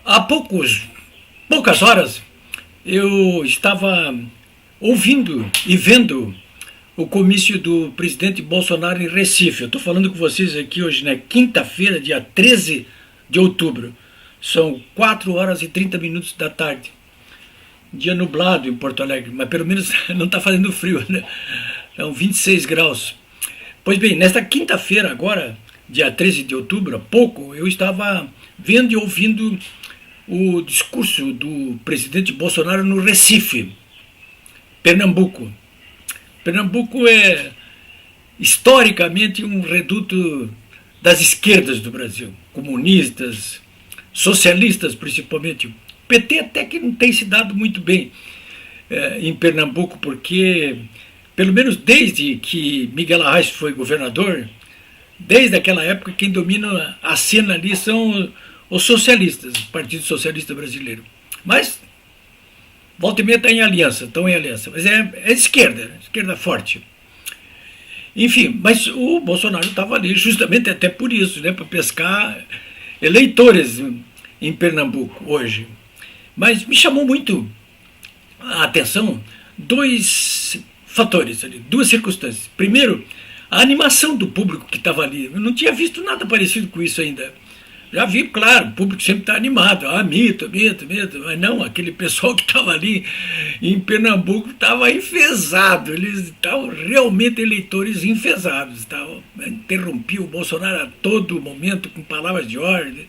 Há poucas horas, eu estava ouvindo e vendo o comício do presidente Bolsonaro em Recife. Eu estou falando com vocês aqui hoje na quinta-feira, dia 13 de outubro. São 4 horas e 30 minutos da tarde. Dia nublado em Porto Alegre, mas pelo menos não está fazendo frio, né? São 26 graus. Pois bem, nesta quinta-feira agora, dia 13 de outubro, há pouco, eu estava vendo e ouvindo o discurso do presidente Bolsonaro no Recife, Pernambuco. Pernambuco é historicamente um reduto das esquerdas do Brasil, comunistas, socialistas principalmente. O PT até que não tem se dado muito bem em Pernambuco, porque, pelo menos desde que Miguel Arraes foi governador, desde aquela época quem domina a cena ali são os socialistas, o Partido Socialista Brasileiro. Mas volta e meia estão em aliança, mas é esquerda forte. Enfim, mas o Bolsonaro estava ali justamente até por isso, né, para pescar eleitores em Pernambuco hoje. Mas me chamou muito a atenção dois fatores ali, duas circunstâncias. Primeiro, a animação do público que estava ali. Eu não tinha visto nada parecido com isso ainda. Já vi, claro, o público sempre está animado. Ah, mito. Mas não, aquele pessoal que estava ali em Pernambuco estava enfesado. Eles estavam realmente eleitores enfesados. Interrompiam o Bolsonaro a todo momento com palavras de ordem.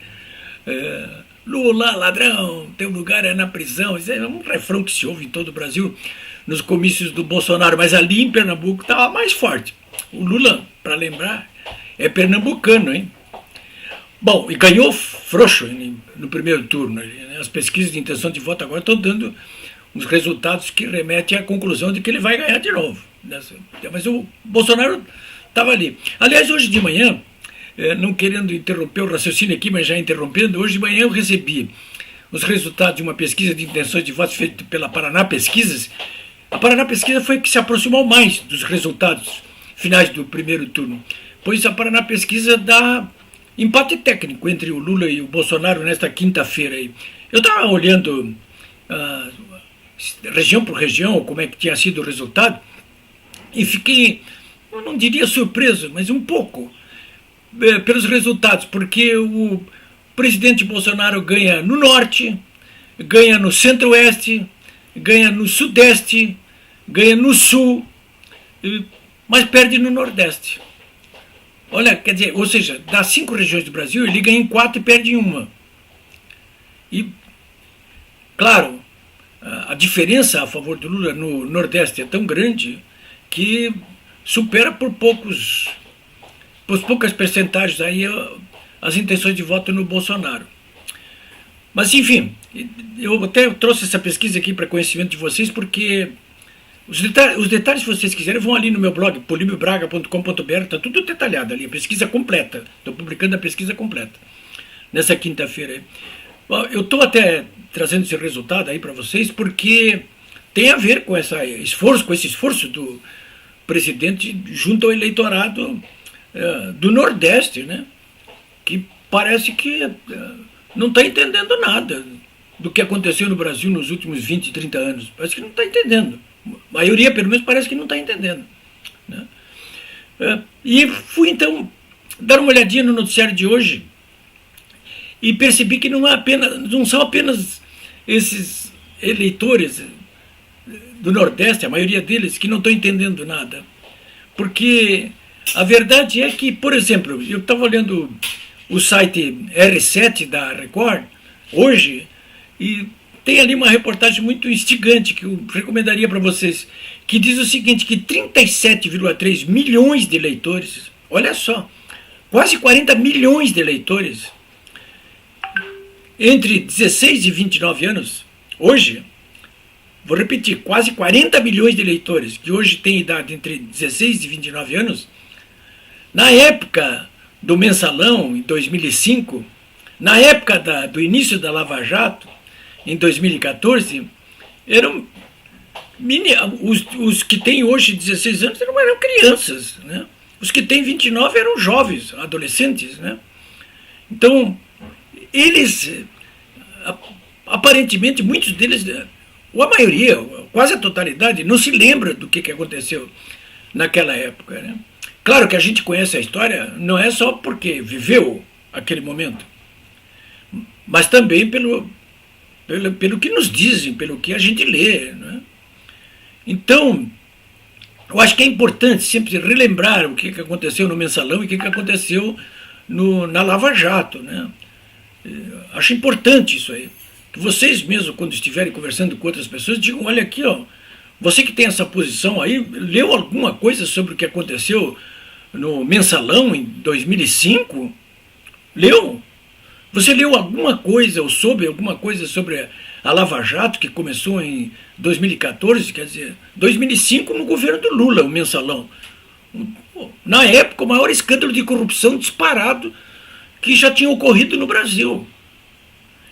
Lula, ladrão, teu lugar é na prisão. Isso é um refrão que se ouve em todo o Brasil nos comícios do Bolsonaro. Mas ali em Pernambuco estava mais forte. O Lula, para lembrar, é pernambucano, hein? Bom, e ganhou frouxo no primeiro turno. As pesquisas de intenção de voto agora estão dando uns resultados que remetem à conclusão de que ele vai ganhar de novo. Mas o Bolsonaro estava ali. Aliás, hoje de manhã, não querendo interromper o raciocínio aqui, mas já interrompendo, hoje de manhã eu recebi os resultados de uma pesquisa de intenções de votos feita pela Paraná Pesquisas. A Paraná Pesquisa foi a que se aproximou mais dos resultados finais do primeiro turno, pois a Paraná Pesquisa dá empate técnico entre o Lula e o Bolsonaro nesta quinta-feira. Eu estava olhando região por região como é que tinha sido o resultado e fiquei, eu não diria surpreso, mas um pouco pelos resultados, porque o presidente Bolsonaro ganha no norte, ganha no centro-oeste, ganha no sudeste, ganha no sul, mas perde no nordeste. Olha, quer dizer, ou seja, das 5 regiões do Brasil, ele ganha em 4 e perde em uma. E, claro, a diferença a favor do Lula no Nordeste é tão grande que supera por poucas percentagens aí as intenções de voto no Bolsonaro. Mas, enfim, eu até trouxe essa pesquisa aqui para conhecimento de vocês, porque os detalhes, se vocês quiserem, vão ali no meu blog, polibiobraga.com.br, está tudo detalhado ali, a pesquisa completa. Estou publicando a pesquisa completa nessa quinta-feira. Eu estou até trazendo esse resultado aí para vocês, porque tem a ver com esse esforço do presidente junto ao eleitorado do Nordeste, né? Que parece que não está entendendo nada do que aconteceu no Brasil nos últimos 20, 30 anos. Parece que não está entendendo. A maioria, pelo menos, parece que não está entendendo, né? E fui, então, dar uma olhadinha no noticiário de hoje e percebi que não são apenas esses eleitores do Nordeste, a maioria deles, que não estão entendendo nada. Porque a verdade é que, por exemplo, eu estava olhando o site R7 da Record hoje e tem ali uma reportagem muito instigante que eu recomendaria para vocês, que diz o seguinte, que 37,3 milhões de eleitores, olha só, quase 40 milhões de eleitores, entre 16 e 29 anos, hoje, vou repetir, quase 40 milhões de eleitores, que hoje têm idade entre 16 e 29 anos, na época do Mensalão, em 2005, na época do início da Lava Jato, em 2014, eram os que têm hoje 16 anos eram crianças, né? Os que têm 29 eram jovens, adolescentes, né? Então, eles aparentemente muitos deles, ou a maioria, quase a totalidade, não se lembra do que aconteceu naquela época, né? Claro que a gente conhece a história, não é só porque viveu aquele momento, mas também pelo que nos dizem, pelo que a gente lê, né? Então, eu acho que é importante sempre relembrar o que aconteceu no Mensalão e o que aconteceu na Lava Jato, né? Acho importante isso aí. Que vocês mesmos, quando estiverem conversando com outras pessoas, digam, olha aqui, ó, você que tem essa posição aí, leu alguma coisa sobre o que aconteceu no Mensalão em 2005? Leu? Você leu alguma coisa ou soube alguma coisa sobre a Lava Jato, que começou em 2014, quer dizer, 2005 no governo do Lula, o Mensalão. Na época, o maior escândalo de corrupção disparado que já tinha ocorrido no Brasil.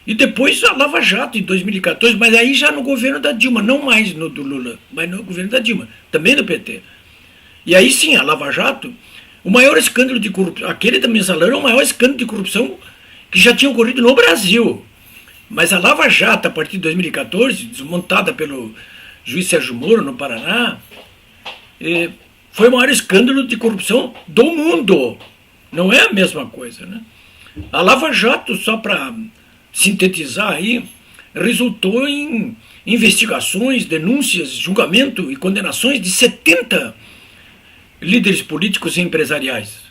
E depois a Lava Jato, em 2014, mas aí já no governo da Dilma, não mais no do Lula, mas no governo da Dilma, também do PT. E aí sim, a Lava Jato, o maior escândalo de corrupção, aquele da Mensalão era o maior escândalo de corrupção que já tinha ocorrido no Brasil. Mas a Lava Jato, a partir de 2014, desmontada pelo juiz Sérgio Moro, no Paraná, foi o maior escândalo de corrupção do mundo. Não é a mesma coisa, né? A Lava Jato, só para sintetizar aí, resultou em investigações, denúncias, julgamento e condenações de 70 líderes políticos e empresariais.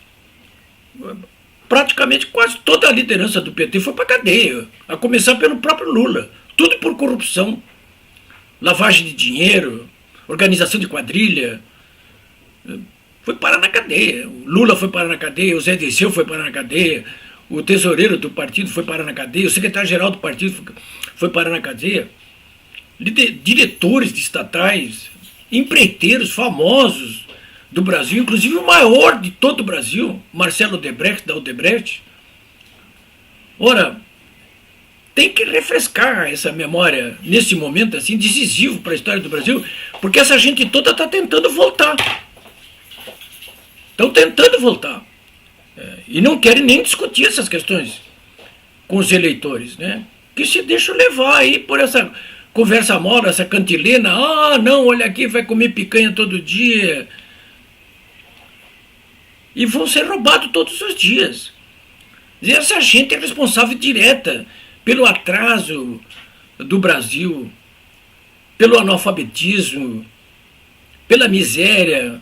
Praticamente quase toda a liderança do PT foi para a cadeia, a começar pelo próprio Lula. Tudo por corrupção, lavagem de dinheiro, organização de quadrilha. Foi parar na cadeia. O Lula foi parar na cadeia, o Zé Dirceu foi parar na cadeia, o tesoureiro do partido foi parar na cadeia, o secretário-geral do partido foi parar na cadeia. Diretores de estatais, empreiteiros famosos do Brasil, inclusive o maior de todo o Brasil, Marcelo Odebrecht, da Odebrecht. Ora, tem que refrescar essa memória nesse momento assim decisivo para a história do Brasil, porque essa gente toda está tentando voltar. Estão tentando voltar. E não querem nem discutir essas questões com os eleitores, né? Que se deixam levar aí por essa conversa mole, essa cantilena. Ah, não, olha aqui, vai comer picanha todo dia. E vão ser roubados todos os dias. E essa gente é responsável direta pelo atraso do Brasil, pelo analfabetismo, pela miséria,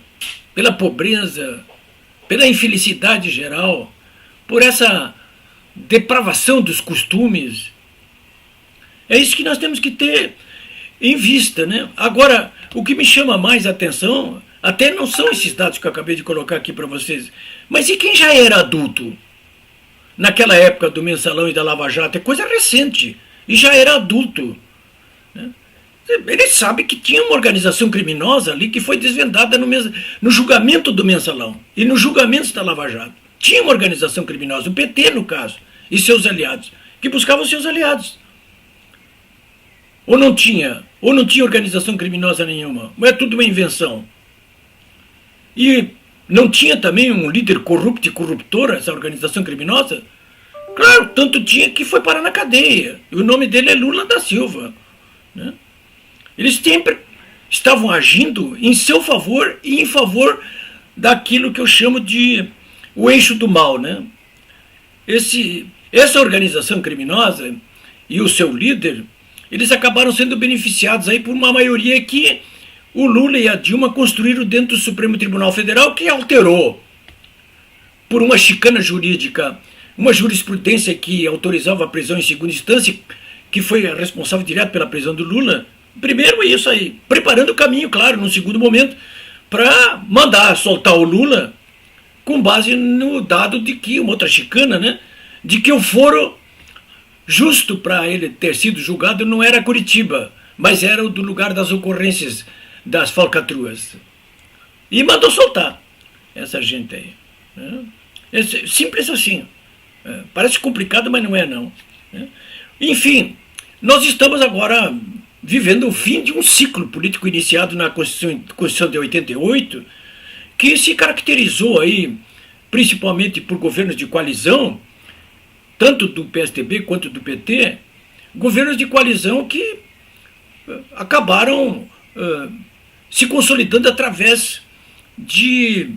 pela pobreza, pela infelicidade geral, por essa depravação dos costumes. É isso que nós temos que ter em vista, né? Agora, o que me chama mais a atenção, até não são esses dados que eu acabei de colocar aqui para vocês, mas e quem já era adulto naquela época do Mensalão e da Lava Jato? É coisa recente, e já era adulto, né? Ele sabe que tinha uma organização criminosa ali que foi desvendada no julgamento do Mensalão e nos julgamentos da Lava Jato. Tinha uma organização criminosa, o PT no caso, e seus aliados, que buscavam seus aliados. Ou não tinha organização criminosa nenhuma, ou é tudo uma invenção. E não tinha também um líder corrupto e corruptor, essa organização criminosa? Claro, tanto tinha que foi parar na cadeia. E o nome dele é Lula da Silva, né? Eles sempre estavam agindo em seu favor e em favor daquilo que eu chamo de o eixo do mal, né? Essa organização criminosa e o seu líder, eles acabaram sendo beneficiados aí por uma maioria que o Lula e a Dilma construíram dentro do Supremo Tribunal Federal, que alterou por uma chicana jurídica, uma jurisprudência que autorizava a prisão em segunda instância, que foi a responsável direto pela prisão do Lula. Primeiro isso aí, preparando o caminho, claro, num segundo momento, para mandar soltar o Lula com base no dado de que, uma outra chicana, né, de que o foro justo para ele ter sido julgado não era Curitiba, mas era o do lugar das ocorrências das falcatruas. E mandou soltar essa gente aí, né? É simples assim. Parece complicado, mas não é não, né? Enfim, nós estamos agora vivendo o fim de um ciclo político iniciado na Constituição de 88, que se caracterizou aí, principalmente por governos de coalizão, tanto do PSDB quanto do PT, governos de coalizão que acabaram se consolidando através de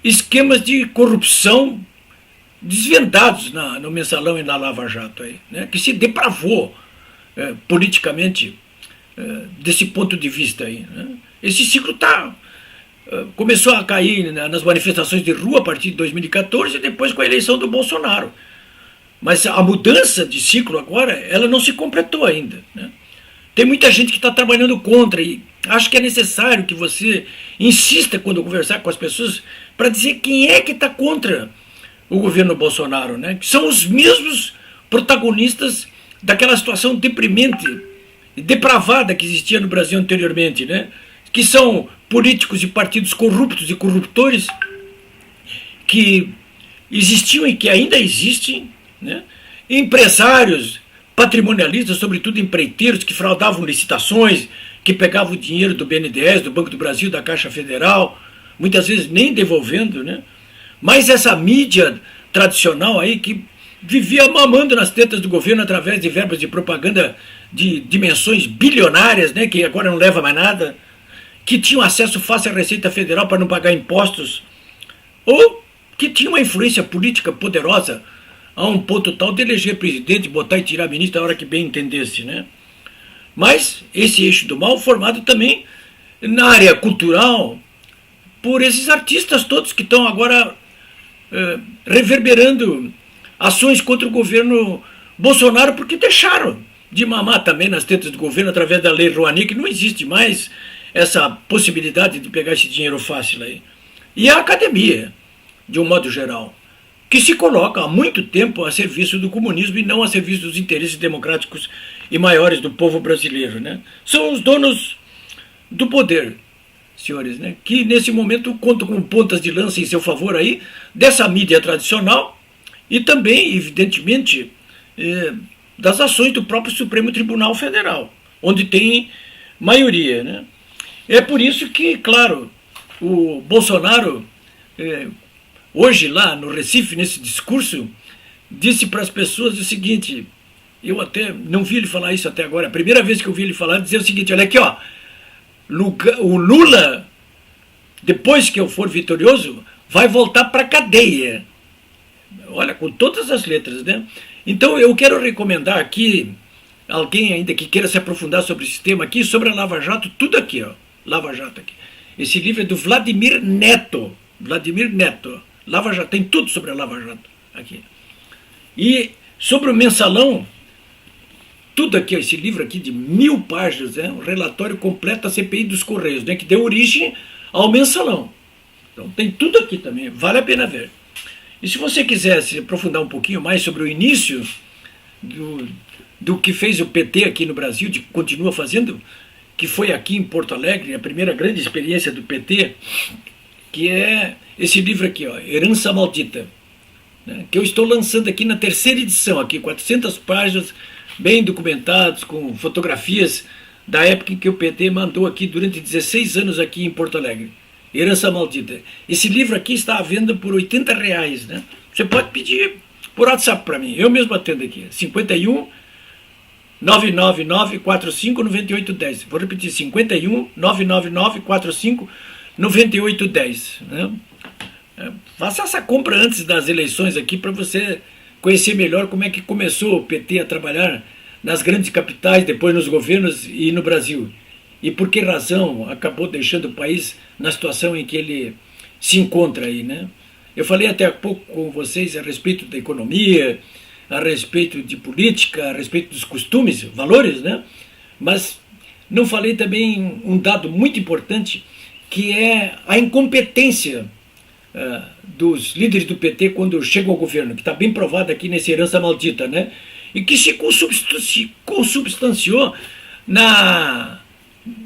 esquemas de corrupção desvendados no Mensalão e na Lava Jato, aí, né, que se depravou politicamente desse ponto de vista. Aí, né. Esse ciclo começou a cair nas manifestações de rua a partir de 2014 e depois com a eleição do Bolsonaro. Mas a mudança de ciclo agora, ela não se completou ainda, né. Tem muita gente que está trabalhando contra e acho que é necessário que você insista quando conversar com as pessoas para dizer quem é que está contra o governo Bolsonaro, né? Que são os mesmos protagonistas daquela situação deprimente e depravada que existia no Brasil anteriormente, né? Que são políticos e partidos corruptos e corruptores que existiam e que ainda existem, né? Empresários patrimonialistas, sobretudo empreiteiros, que fraudavam licitações, que pegavam o dinheiro do BNDES, do Banco do Brasil, da Caixa Federal, muitas vezes nem devolvendo, né? Mas essa mídia tradicional aí que vivia mamando nas tetas do governo através de verbas de propaganda de dimensões bilionárias, né? Que agora não leva mais nada, que tinham acesso fácil à Receita Federal para não pagar impostos, ou que tinha uma influência política poderosa a um ponto tal de eleger presidente, botar e tirar ministro a hora que bem entendesse, né? Mas esse eixo do mal formado também na área cultural por esses artistas todos que estão agora reverberando ações contra o governo Bolsonaro porque deixaram de mamar também nas tetas do governo através da Lei Rouanet, que não existe mais essa possibilidade de pegar esse dinheiro fácil aí. E a academia, de um modo geral, que se coloca há muito tempo a serviço do comunismo e não a serviço dos interesses democráticos e maiores do povo brasileiro, né? São os donos do poder, senhores, né? Que nesse momento contam com pontas de lança em seu favor aí, dessa mídia tradicional e também, evidentemente, das ações do próprio Supremo Tribunal Federal, onde tem maioria, né? É por isso que, claro, o Bolsonaro... hoje lá no Recife, nesse discurso, disse para as pessoas o seguinte, eu até não vi ele falar isso até agora, a primeira vez que eu vi ele falar, dizer o seguinte, olha aqui, ó, o Lula, depois que eu for vitorioso, vai voltar para a cadeia. Olha, com todas as letras, né? Então eu quero recomendar aqui, alguém ainda que queira se aprofundar sobre esse tema aqui, sobre a Lava Jato, tudo aqui, ó, Lava Jato aqui. Esse livro é do Vladimir Neto, Lava Jato, tem tudo sobre a Lava Jato aqui. E sobre o Mensalão, tudo aqui, esse livro aqui de 1000 páginas, um relatório completo da CPI dos Correios, né, que deu origem ao Mensalão. Então tem tudo aqui também, vale a pena ver. E se você quiser se aprofundar um pouquinho mais sobre o início do que fez o PT aqui no Brasil, de que continua fazendo, que foi aqui em Porto Alegre, a primeira grande experiência do PT, que é esse livro aqui, ó, Herança Maldita, né, que eu estou lançando aqui na 3ª edição, aqui, 400 páginas, bem documentados, com fotografias da época em que o PT mandou aqui durante 16 anos aqui em Porto Alegre. Herança Maldita. Esse livro aqui está à venda por R$80, né? Você pode pedir por WhatsApp para mim, eu mesmo atendo aqui, 51 999 45 9810. Vou repetir, 51 999 45 9810, né? Faça essa compra antes das eleições aqui para você conhecer melhor como é que começou o PT a trabalhar nas grandes capitais, depois nos governos e no Brasil. E por que razão acabou deixando o país na situação em que ele se encontra aí, né? Eu falei até há pouco com vocês a respeito da economia, a respeito de política, a respeito dos costumes, valores, né? Mas não falei também um dado muito importante, que é a incompetência dos líderes do PT quando chegam ao governo, que está bem provado aqui nessa Herança Maldita, né? E que se consubstanciou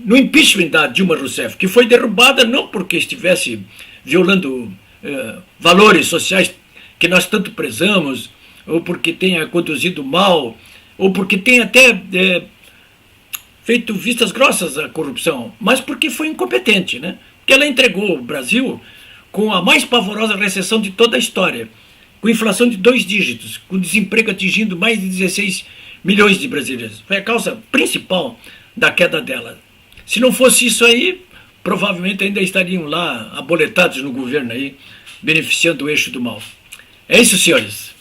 no impeachment da Dilma Rousseff, que foi derrubada não porque estivesse violando valores sociais que nós tanto prezamos, ou porque tenha conduzido mal, ou porque tenha até feito vistas grossas à corrupção, mas porque foi incompetente, né? Porque ela entregou o Brasil com a mais pavorosa recessão de toda a história, com inflação de 2 dígitos, com desemprego atingindo mais de 16 milhões de brasileiros. Foi a causa principal da queda dela. Se não fosse isso aí, provavelmente ainda estariam lá aboletados no governo aí, beneficiando o eixo do mal. É isso, senhores.